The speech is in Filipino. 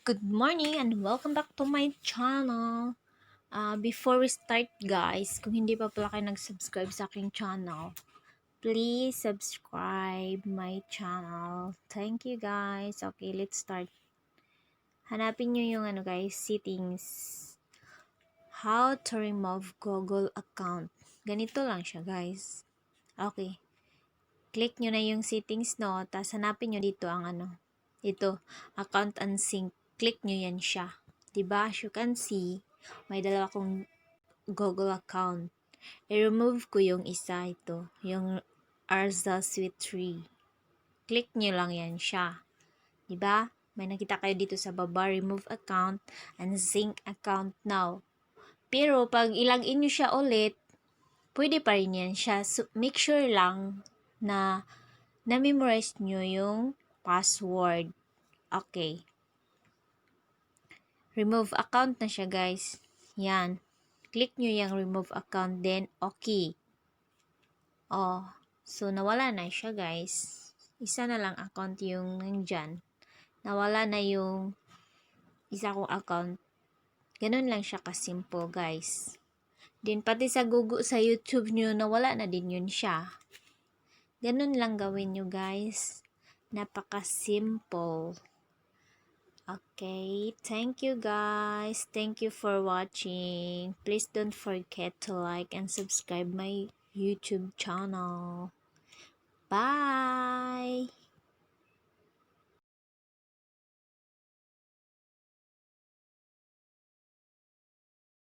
Good morning and welcome back to my channel. Before we start guys, kung hindi pa pala kayo nag-subscribe sa aking channel, please subscribe my channel. Thank you guys. Okay, let's start. Hanapin nyo yung guys, settings. How to remove Google account. Ganito lang siya guys. Okay. Click nyo na yung settings no, tapos hanapin nyo dito ang ito, account and sync. Click nyo yan siya. Diba? As you can see, may dalawa kong Google account. I-remove ko yung isa ito, yung Arza Suite 3. Click nyo lang yan siya. Diba? May nakita kayo dito sa baba, remove account and sync account now. Pero pag ilagin nyo siya ulit, pwede pa rin yan siya. So, make sure lang na na-memorize nyo yung password. Okay. Remove account na siya guys. Yan. Click nyo yung remove account then okay. Oh, so nawala na siya guys. Isa na lang account yung nandyan. Nawala na yung isa kong account. Ganun lang siya kasimple guys. Then pati sa Google, sa YouTube nyo, nawala na din yun siya. Ganun lang gawin nyo guys. Napaka-simple. Okay, thank you guys. Thank you for watching. Please don't forget to like and subscribe my YouTube channel. Bye!